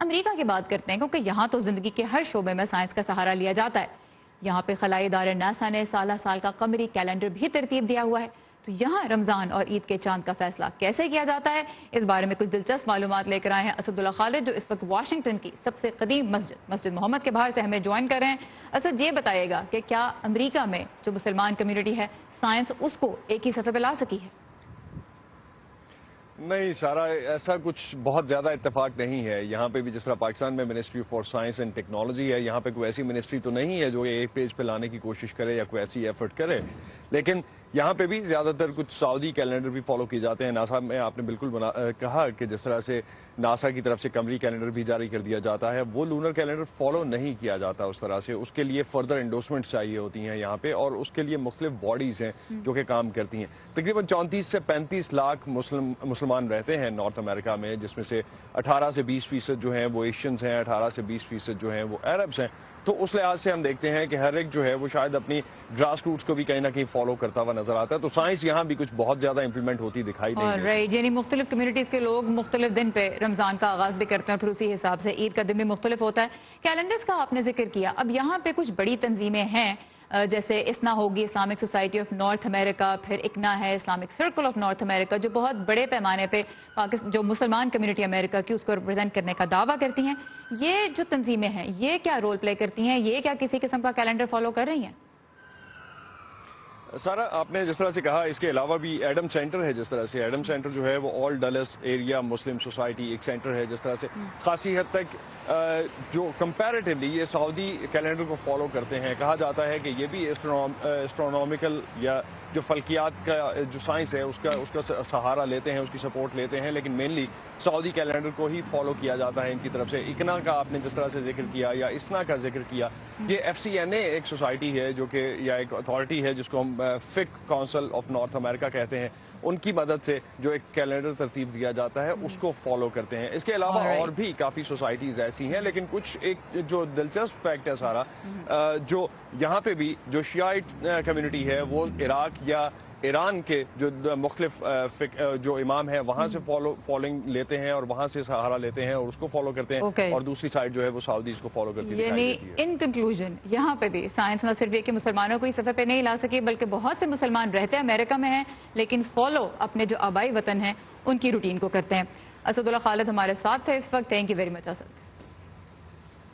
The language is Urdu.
امریکہ کی بات کرتے ہیں کیونکہ یہاں تو زندگی کے ہر شعبے میں سائنس کا سہارا لیا جاتا ہے. یہاں پہ خلائی ادارے ناسا نے سالہ سال کا قمری کیلنڈر بھی ترتیب دیا ہوا ہے. تو یہاں رمضان اور عید کے چاند کا فیصلہ کیسے کیا جاتا ہے، اس بارے میں کچھ دلچسپ معلومات لے کر آئے ہیں اسد اللہ خالد، جو اس وقت واشنگٹن کی سب سے قدیم مسجد محمد کے باہر سے ہمیں جوائن کر رہے ہیں. اسد، یہ بتائیے گا کہ کیا امریکہ میں جو مسلمان کمیونٹی ہے سائنس اس کو ایک ہی صفحے پہ لا سکی ہے؟ نہیں سارا، ایسا کچھ بہت زیادہ اتفاق نہیں ہے. یہاں پہ بھی جس طرح پاکستان میں ministry for science and technology ہے، یہاں پہ کوئی ایسی منسٹری تو نہیں ہے جو ایک پیج پہ لانے کی کوشش کرے یا کوئی ایسی ایفرٹ کرے. لیکن یہاں پہ بھی زیادہ تر کچھ سعودی کیلنڈر بھی فالو کیے جاتے ہیں. ناسا میں آپ نے بالکل کہا کہ جس طرح سے ناسا کی طرف سے قمری کیلنڈر بھی جاری کر دیا جاتا ہے، وہ لونر کیلنڈر فالو نہیں کیا جاتا اس طرح سے. اس کے لیے فردر انڈورسمنٹ چاہیے ہوتی ہیں یہاں پہ، اور اس کے لیے مختلف باڈیز ہیں جو کہ کام کرتی ہیں. تقریباً 34 سے 35 لاکھ مسلمان رہتے ہیں نارتھ امریکا میں، جس میں سے 18 سے 20% جو ہیں وہ ایشینز ہیں، 18 سے 20% جو ہیں وہ عربز ہیں. تو اس لحاظ سے ہم دیکھتے ہیں کہ ہر ایک جو ہے وہ شاید اپنی گراس روٹس کو بھی کہیں نہ کہیں فالو کرتا ہوا نظر آتا ہے. تو سائنس یہاں بھی کچھ بہت زیادہ امپلیمنٹ ہوتی دکھائی نہیں دیتی. یعنی مختلف کمیونٹیز کے لوگ مختلف دن پہ رمضان کا آغاز بھی کرتے ہیں، پھر اسی حساب سے عید کا دن بھی مختلف ہوتا ہے. کیلنڈرز کا آپ نے ذکر کیا، اب یہاں پہ کچھ بڑی تنظیمیں ہیں جیسے اسنا ہوگی، اسلامک سوسائٹی آف نارتھ امریکہ، پھر اکنا ہے اسلامک سرکل آف نارتھ امریکہ، جو بہت بڑے پیمانے پہ جو مسلمان کمیونٹی امریکہ کی اس کو ریپرزینٹ کرنے کا دعویٰ کرتی ہیں. یہ جو تنظیمیں ہیں یہ کیا رول پلے کرتی ہیں؟ یہ کیا کسی قسم کا کیلنڈر فالو کر رہی ہیں؟ سارا، آپ نے جس طرح سے کہا، اس کے علاوہ بھی ایڈم سینٹر ہے. جس طرح سے ایڈم سینٹر جو ہے وہ آل ڈلس ایریا مسلم سوسائٹی ایک سینٹر ہے. جس طرح سے خاصی حد تک جو کمپیریٹیولی یہ سعودی کیلنڈر کو فالو کرتے ہیں. کہا جاتا ہے کہ یہ بھی اسٹرونومیکل یا جو فلکیات کا جو سائنس ہے اس کا سہارا لیتے ہیں، اس کی سپورٹ لیتے ہیں، لیکن مینلی سعودی کیلنڈر کو ہی فالو کیا جاتا ہے ان کی طرف سے. اکنا کا آپ نے جس طرح سے ذکر کیا یا اسنا کا ذکر کیا، یہ FCNA ایک سوسائٹی ہے جو کہ یا ایک اتھارٹی ہے جس کو ہم فک کونسل آف نارتھ امریکہ کہتے ہیں. ان کی مدد سے جو ایک کیلنڈر ترتیب دیا جاتا ہے اس کو فالو کرتے ہیں. اس کے علاوہ اور بھی کافی سوسائٹیز ایسی ہیں، لیکن کچھ ایک جو دلچسپ فیکٹ ہے سارا، جو یہاں پہ بھی جو شیعیٹ کمیونٹی ہے وہ عراق یا ایران کے جو مختلف جو امام ہیں وہاں سے فالوئنگ لیتے ہیں اور وہاں سے سہارا لیتے ہیں اور اس کو فالو کرتے ہیں، اور دوسری سائڈ جو ہے وہ سعودی اس کو فالو کرتی دکھائی دیتی ہے. ان کنکلوژن یہاں پہ بھی سائنس نہ صرف یہ کہ مسلمانوں کو اس صفحے پہ نہیں لا سکے، بلکہ بہت سے مسلمان رہتے ہیں امریکہ میں ہیں لیکن فالو اپنے جو آبائی وطن ہیں ان کی روٹین کو کرتے ہیں. اسد اللہ خالد ہمارے ساتھ تھے اس وقت. Thank you very much Asad.